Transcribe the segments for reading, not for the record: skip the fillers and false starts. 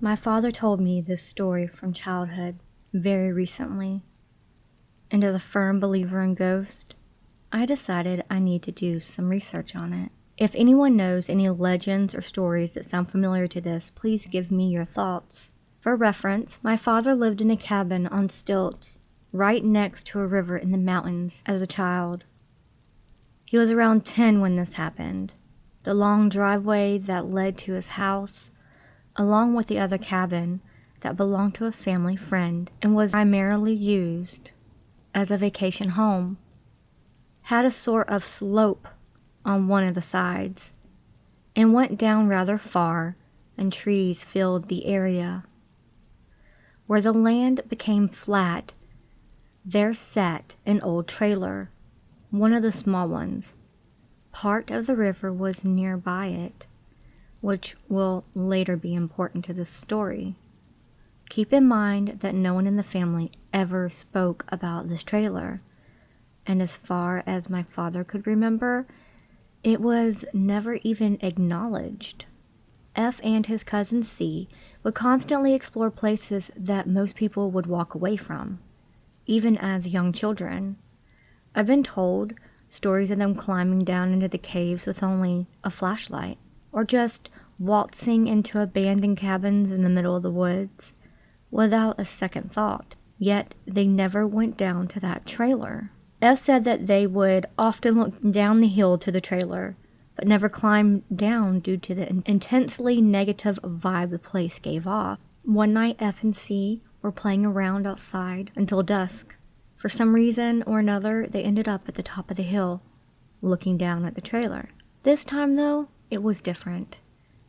My father told me this story from childhood very recently, and as a firm believer in ghosts, I decided I need to do some research on it. If anyone knows any legends or stories that sound familiar to this, please give me your thoughts. For reference, my father lived in a cabin on stilts right next to a river in the mountains as a child. He was around 10 when this happened. The long driveway that led to his house, along with the other cabin that belonged to a family friend and was primarily used as a vacation home, had a sort of slope on one of the sides and went down rather far, and trees filled the area. Where the land became flat, there sat an old trailer, one of the small ones. Part of the river was nearby it, which will later be important to this story. Keep in mind that no one in the family ever spoke about this trailer, and as far as my father could remember, it was never even acknowledged. F and his cousin C would constantly explore places that most people would walk away from, even as young children. I've been told stories of them climbing down into the caves with only a flashlight, or just waltzing into abandoned cabins in the middle of the woods without a second thought. Yet they never went down to that trailer. F said that they would often look down the hill to the trailer, but never climbed down due to the intensely negative vibe the place gave off. One night, F and C were playing around outside until dusk. For some reason or another, they ended up at the top of the hill, looking down at the trailer. This time, though, it was different.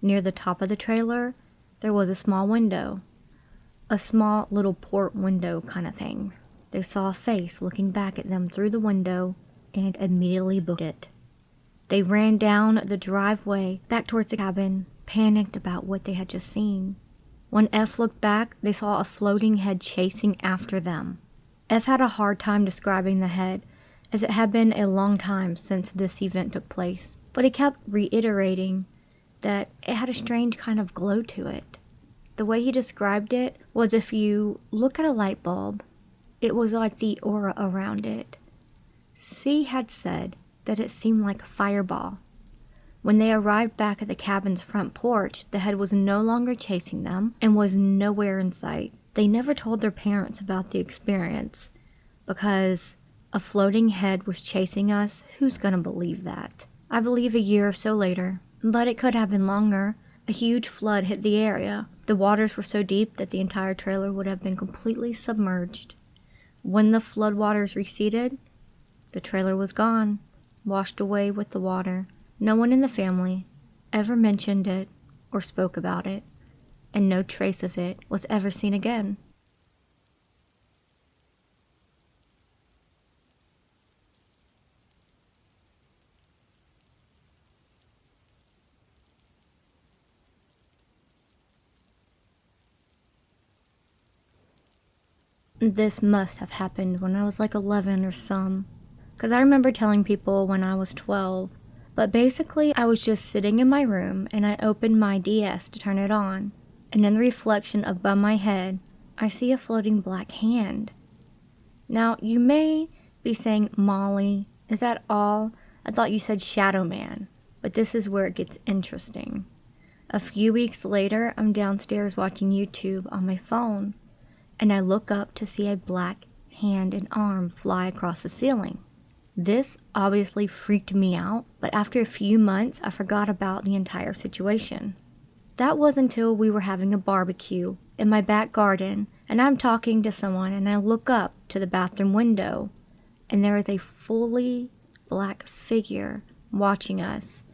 Near the top of the trailer, there was a small window. A small little port window kind of thing. They saw a face looking back at them through the window and immediately booked it. They ran down the driveway back towards the cabin, panicked about what they had just seen. When F looked back, they saw a floating head chasing after them. F had a hard time describing the head, as it had been a long time since this event took place, but he kept reiterating that it had a strange kind of glow to it. The way he described it was if you look at a light bulb, it was like the aura around it. C had said that it seemed like a fireball. When they arrived back at the cabin's front porch, the head was no longer chasing them and was nowhere in sight. They never told their parents about the experience, because a floating head was chasing us. Who's gonna believe that? I believe a year or so later, but it could have been longer, a huge flood hit the area. The waters were so deep that the entire trailer would have been completely submerged. When the floodwaters receded, the trailer was gone, washed away with the water. No one in the family ever mentioned it or spoke about it, and no trace of it was ever seen again. This must have happened when I was like 11 or some, because I remember telling people when I was 12, but basically I was just sitting in my room and I opened my DS to turn it on, and in the reflection above my head, I see a floating black hand. Now, you may be saying, Molly, is that all? I thought you said Shadow Man, but this is where it gets interesting. A few weeks later, I'm downstairs watching YouTube on my phone, and I look up to see a black hand and arm fly across the ceiling. This obviously freaked me out, but after a few months, I forgot about the entire situation. That was until we were having a barbecue in my back garden, and I'm talking to someone, and I look up to the bathroom window, and there is a fully black figure watching us.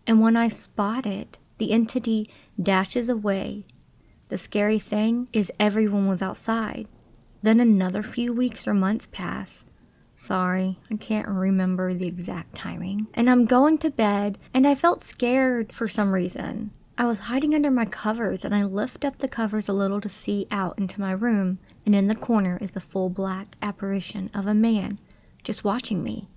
And when I spot it, the entity dashes away. The scary thing is everyone was outside. Then another few weeks or months pass. Sorry, I can't remember the exact timing. And I'm going to bed, and I felt scared for some reason. I was hiding under my covers, and I lift up the covers a little to see out into my room, and in the corner is the full black apparition of a man just watching me.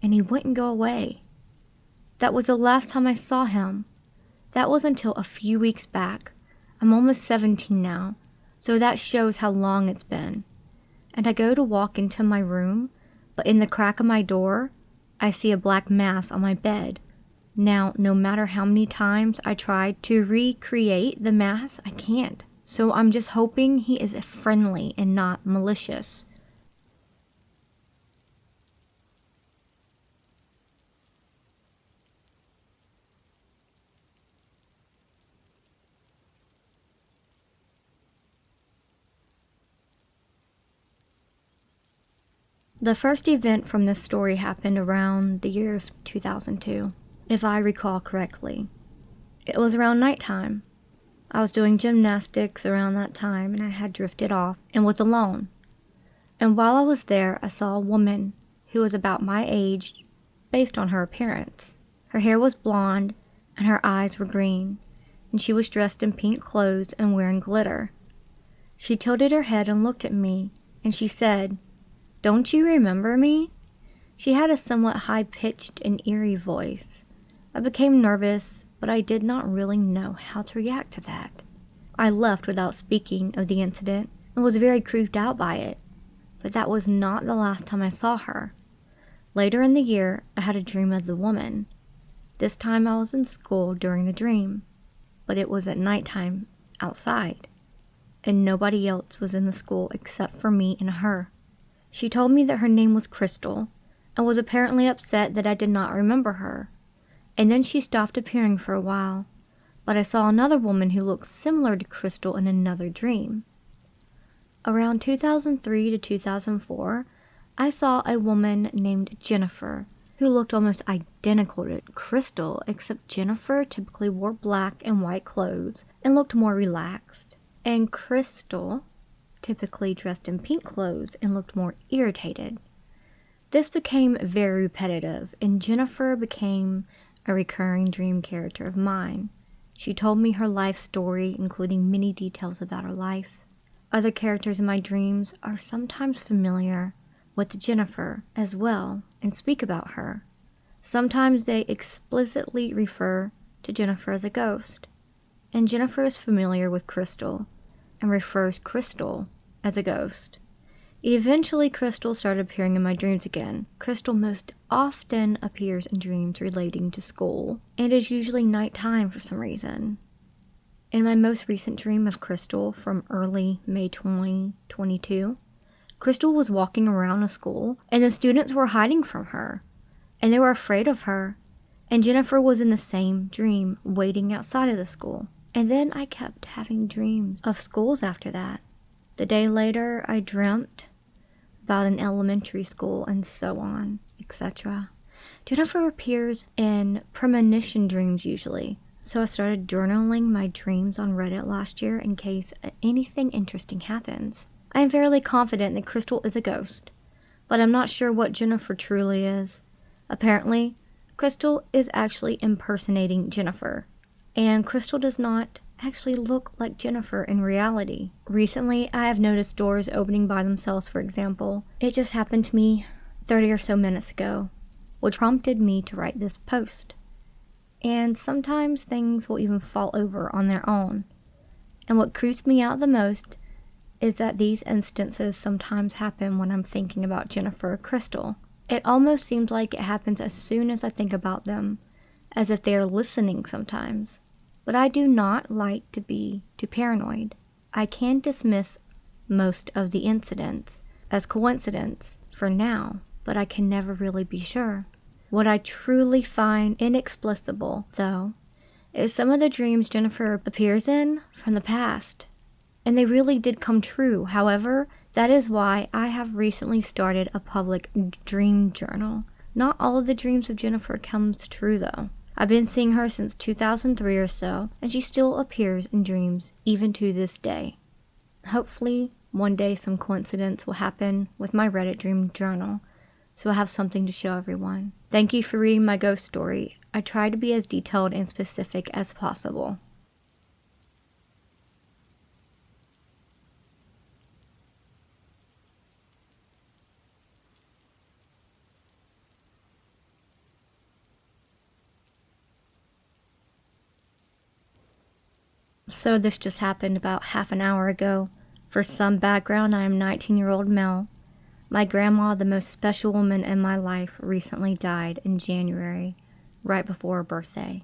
And he wouldn't go away. That was the last time I saw him. That was until a few weeks back. I'm almost 17 now, so that shows how long it's been. And I go to walk into my room, but in the crack of my door, I see a black mass on my bed. Now, no matter how many times I try to recreate the mass, I can't. So I'm just hoping he is friendly and not malicious. The first event from this story happened around the year of 2002, if I recall correctly. It was around nighttime. I was doing gymnastics around that time and I had drifted off and was alone. And while I was there, I saw a woman who was about my age based on her appearance. Her hair was blonde and her eyes were green, and she was dressed in pink clothes and wearing glitter. She tilted her head and looked at me, and she said, "Don't you remember me?" She had a somewhat high-pitched and eerie voice. I became nervous, but I did not really know how to react to that. I left without speaking of the incident and was very creeped out by it, but that was not the last time I saw her. Later in the year, I had a dream of the woman. This time I was in school during the dream, but it was at nighttime outside, and nobody else was in the school except for me and her. She told me that her name was Crystal, and was apparently upset that I did not remember her. And then she stopped appearing for a while, but I saw another woman who looked similar to Crystal in another dream. Around 2003 to 2004, I saw a woman named Jennifer, who looked almost identical to Crystal, except Jennifer typically wore black and white clothes and looked more relaxed, and Crystal typically dressed in pink clothes and looked more irritated. This became very repetitive, and Jennifer became a recurring dream character of mine. She told me her life story, including many details about her life. Other characters in my dreams are sometimes familiar with Jennifer as well and speak about her. Sometimes they explicitly refer to Jennifer as a ghost, and Jennifer is familiar with Crystal and refers Crystal as a ghost. Eventually, Crystal started appearing in my dreams again. Crystal most often appears in dreams relating to school, and is usually nighttime for some reason. In my most recent dream of Crystal from early May 2022, Crystal was walking around a school, and the students were hiding from her, and they were afraid of her, and Jennifer was in the same dream, waiting outside of the school. And then I kept having dreams of schools after that. The day later, I dreamt about an elementary school and so on, etc. Jennifer appears in premonition dreams usually, so I started journaling my dreams on Reddit last year in case anything interesting happens. I am fairly confident that Crystal is a ghost, but I'm not sure what Jennifer truly is. Apparently, Crystal is actually impersonating Jennifer, and Crystal does not actually look like Jennifer in reality. Recently, I have noticed doors opening by themselves, for example. It just happened to me 30 or so minutes ago, which prompted me to write this post. And sometimes things will even fall over on their own. And what creeps me out the most is that these instances sometimes happen when I'm thinking about Jennifer or Crystal. It almost seems like it happens as soon as I think about them, as if they are listening sometimes. But I do not like to be too paranoid. I can dismiss most of the incidents as coincidence for now, but I can never really be sure. What I truly find inexplicable, though, is some of the dreams Jennifer appears in from the past. And they really did come true. However, that is why I have recently started a public dream journal. Not all of the dreams of Jennifer comes true, though. I've been seeing her since 2003 or so, and she still appears in dreams even to this day. Hopefully, one day some coincidence will happen with my Reddit dream journal, so I'll have something to show everyone. Thank you for reading my ghost story. I try to be as detailed and specific as possible. So this just happened about half an hour ago. For some background, I am a 19-year-old male. My grandma, the most special woman in my life, recently died in January, right before her birthday.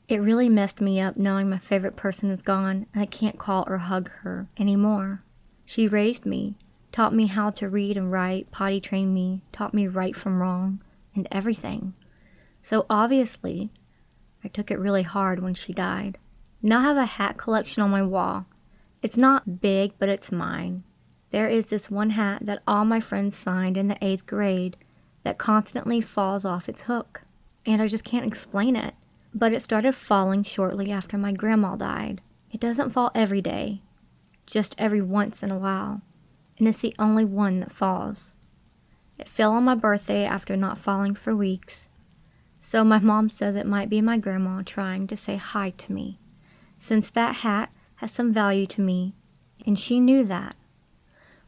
It really messed me up knowing my favorite person is gone and I can't call or hug her anymore. She raised me, taught me how to read and write, potty trained me, taught me right from wrong, and everything. So obviously, I took it really hard when she died. Now I have a hat collection on my wall. It's not big, but it's mine. There is this one hat that all my friends signed in the 8th grade that constantly falls off its hook, and I just can't explain it. But it started falling shortly after my grandma died. It doesn't fall every day, just every once in a while, and it's the only one that falls. It fell on my birthday after not falling for weeks, so my mom says it might be my grandma trying to say hi to me, since that hat has some value to me, and she knew that.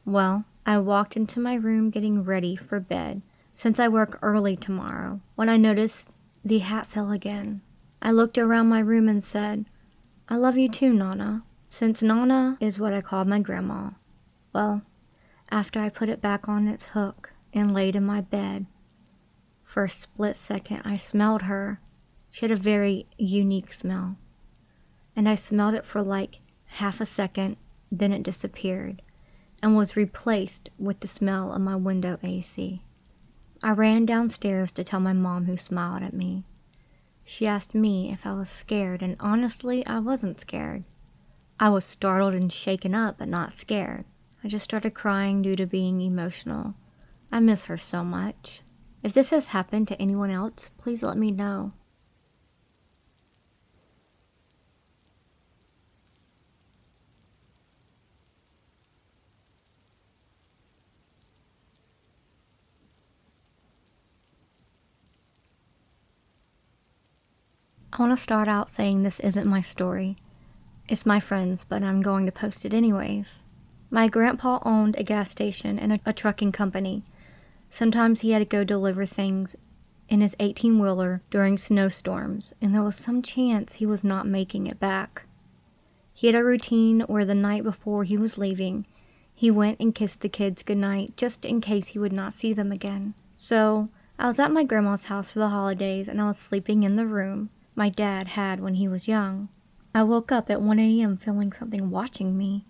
Well, I walked into my room getting ready for bed, since I work early tomorrow, when I noticed the hat fell again. I looked around my room and said, "I love you too, Nana," since Nana is what I called my grandma. Well, after I put it back on its hook and laid in my bed, for a split second I smelled her. She had a very unique smell, and I smelled it for like half a second, then it disappeared and was replaced with the smell of my window AC. I ran downstairs to tell my mom, who smiled at me. She asked me if I was scared, and honestly, I wasn't scared. I was startled and shaken up, but not scared. I just started crying due to being emotional. I miss her so much. If this has happened to anyone else, please let me know. I want to start out saying this isn't my story. It's my friend's, but I'm going to post it anyways. My grandpa owned a gas station and a trucking company. Sometimes he had to go deliver things in his 18-wheeler during snowstorms, and there was some chance he was not making it back. He had a routine where the night before he was leaving, he went and kissed the kids goodnight just in case he would not see them again. So, I was at my grandma's house for the holidays and I was sleeping in the room my dad had when he was young. I woke up at 1 a.m. feeling something watching me.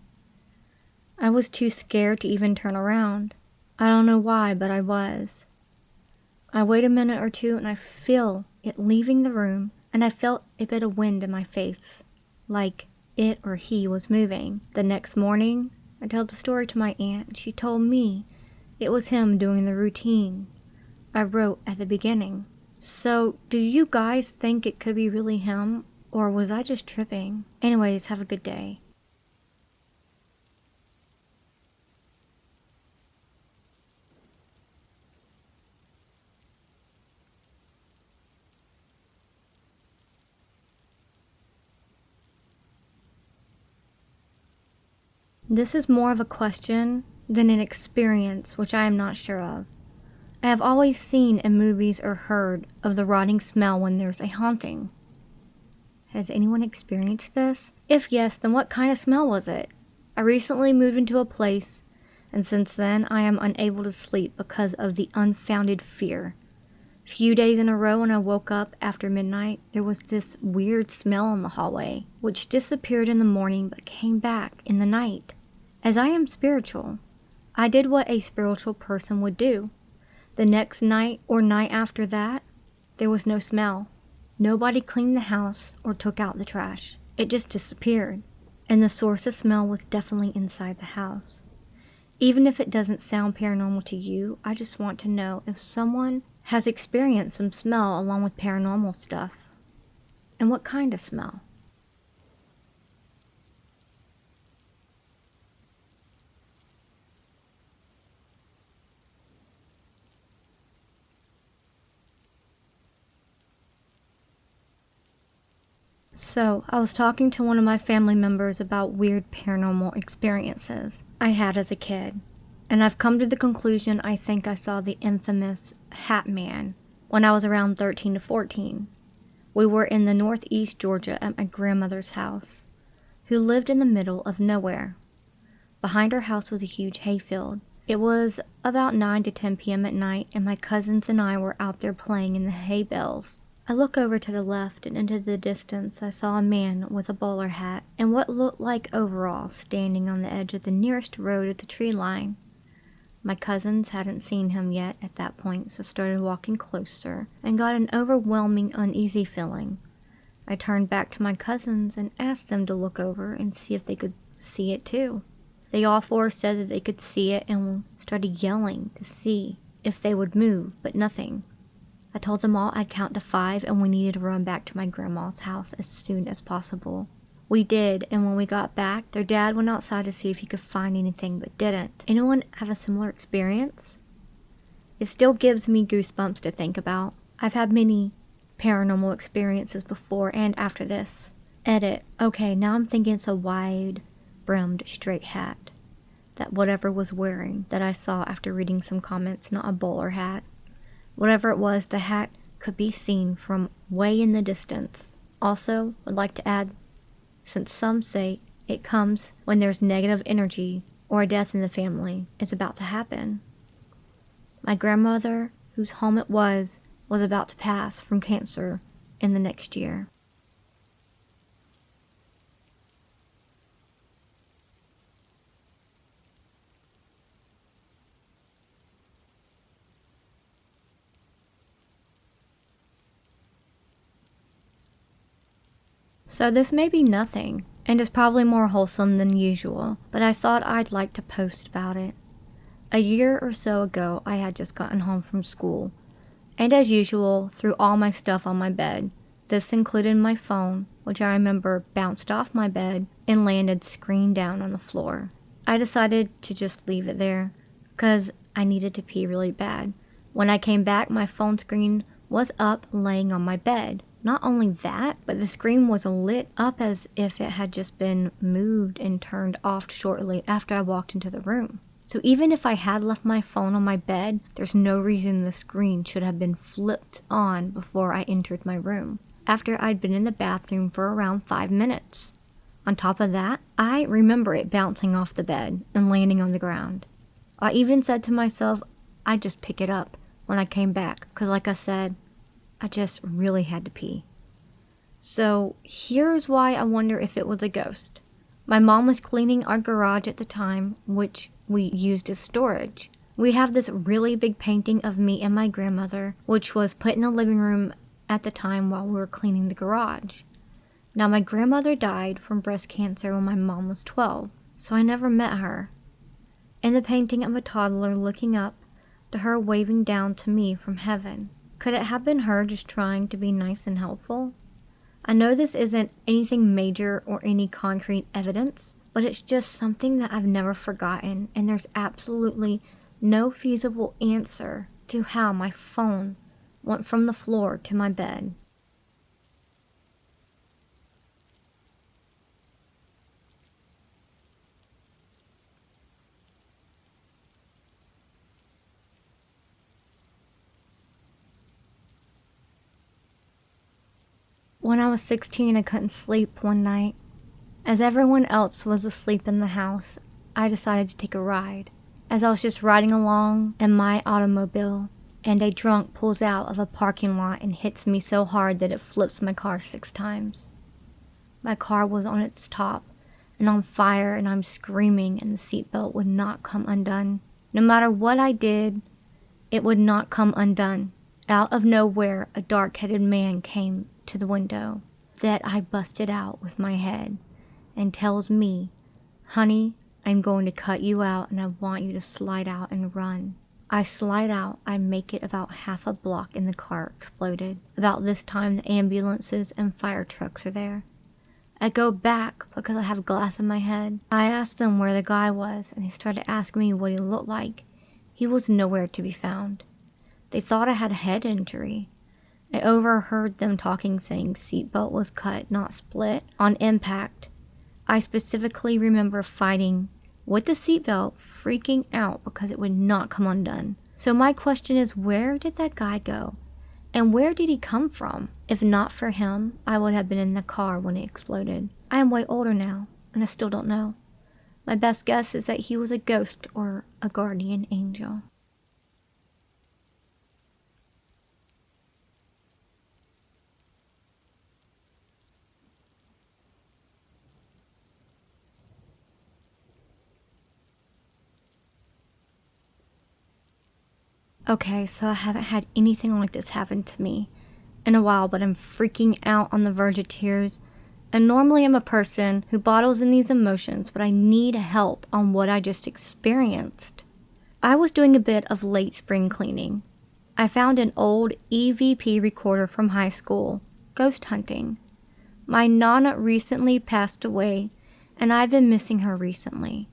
I was too scared to even turn around. I don't know why, but I was. I wait a minute or two and I feel it leaving the room, and I felt a bit of wind in my face, like it or he was moving. The next morning, I told the story to my aunt, and she told me it was him doing the routine I wrote at the beginning. So, do you guys think it could be really him, or was I just tripping? Anyways, have a good day. This is more of a question than an experience, which I am not sure of. I have always seen in movies or heard of the rotting smell when there's a haunting. Has anyone experienced this? If yes, then what kind of smell was it? I recently moved into a place, and since then I am unable to sleep because of the unfounded fear. A few days in a row when I woke up after midnight, there was this weird smell in the hallway, which disappeared in the morning but came back in the night. As I am spiritual, I did what a spiritual person would do. The next night or night after that, there was no smell. Nobody cleaned the house or took out the trash. It just disappeared. And the source of smell was definitely inside the house. Even if it doesn't sound paranormal to you, I just want to know if someone has experienced some smell along with paranormal stuff. And what kind of smell? So, I was talking to one of my family members about weird paranormal experiences I had as a kid, and I've come to the conclusion I think I saw the infamous Hat Man when I was around 13 to 14. We were in the northeast Georgia at my grandmother's house. who lived in the middle of nowhere. Behind her house was a huge hayfield. It was about 9 to 10 p.m. at night, and my cousins and I were out there playing in the hay bales. I look over to the left, and into the distance I saw a man with a bowler hat and what looked like overalls standing on the edge of the nearest road at the tree line. My cousins hadn't seen him yet at that point, so started walking closer and got an overwhelming uneasy feeling. I turned back to my cousins and asked them to look over and see if they could see it too. They all four said that they could see it and started yelling to see if they would move, but nothing. I told them all I'd count to 5 and we needed to run back to my grandma's house as soon as possible. We did, and when we got back, their dad went outside to see if he could find anything but didn't. Anyone have a similar experience? It still gives me goosebumps to think about. I've had many paranormal experiences before and after this. Edit. Okay, now I'm thinking it's a wide-brimmed straight hat that whatever was wearing that I saw after reading some comments, not a bowler hat. Whatever it was, the hat could be seen from way in the distance. Also, would like to add, since some say it comes when there's negative energy or a death in the family is about to happen. My grandmother, whose home it was about to pass from cancer in the next year. So this may be nothing, and is probably more wholesome than usual, but I thought I'd like to post about it. A year or so ago, I had just gotten home from school, and as usual, threw all my stuff on my bed. This included my phone, which I remember bounced off my bed and landed screen down on the floor. I decided to just leave it there, because I needed to pee really bad. When I came back, my phone screen was up laying on my bed. Not only that, but the screen was lit up as if it had just been moved and turned off shortly after I walked into the room. So even if I had left my phone on my bed, there's no reason the screen should have been flipped on before I entered my room, after I'd been in the bathroom for around 5 minutes. On top of that, I remember it bouncing off the bed and landing on the ground. I even said to myself, I'd just pick it up when I came back, because like I said, I just really had to pee. So here's why I wonder if it was a ghost. My mom was cleaning our garage at the time, which we used as storage. We have this really big painting of me and my grandmother, which was put in the living room at the time while we were cleaning the garage. Now my grandmother died from breast cancer when my mom was 12, so I never met her. In the painting of a toddler looking up to her waving down to me from heaven. Could it have been her just trying to be nice and helpful? I know this isn't anything major or any concrete evidence, but it's just something that I've never forgotten, and there's absolutely no feasible answer to how my phone went from the floor to my bed. When I was 16, I couldn't sleep one night. As everyone else was asleep in the house, I decided to take a ride. As I was just riding along in my automobile, and a drunk pulls out of a parking lot and hits me so hard that it flips my car 6 times. My car was on its top and on fire, and I'm screaming, and the seatbelt would not come undone. No matter what I did, it would not come undone. Out of nowhere, a dark-headed man came to the window that I busted out with my head and tells me, "Honey, I'm going to cut you out and I want you to slide out and run." I slide out. I make it about half a block and the car exploded. About this time, the ambulances and fire trucks are there. I go back because I have glass in my head. I asked them where the guy was, and they started asking me what he looked like. He was nowhere to be found. They thought I had a head injury. I overheard them talking, saying seatbelt was cut, not split, on impact. I specifically remember fighting with the seatbelt, freaking out because it would not come undone. So my question is, where did that guy go? And where did he come from? If not for him, I would have been in the car when it exploded. I am way older now. and I still don't know. My best guess is that he was a ghost or a guardian angel. Okay, so I haven't had anything like this happen to me in a while, but I'm freaking out on the verge of tears. And normally I'm a person who bottles in these emotions, but I need help on what I just experienced. I was doing a bit of late spring cleaning. I found an old EVP recorder from high school, ghost hunting. My Nana recently passed away, and I've been missing her recently.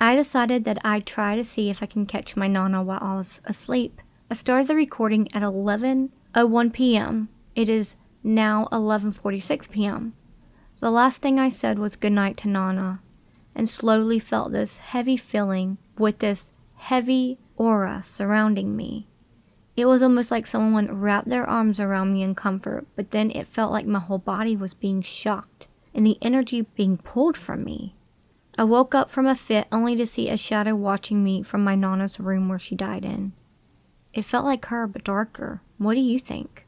I decided that I'd try to see if I can catch my Nana while I was asleep. I started the recording at 11:01 p.m. It is now 11:46 p.m. The last thing I said was goodnight to Nana, and slowly felt this heavy feeling with this heavy aura surrounding me. It was almost like someone wrapped their arms around me in comfort, but then it felt like my whole body was being shocked and the energy being pulled from me. I woke up from a fit only to see a shadow watching me from my Nana's room where she died in. It felt like her, but darker. What do you think?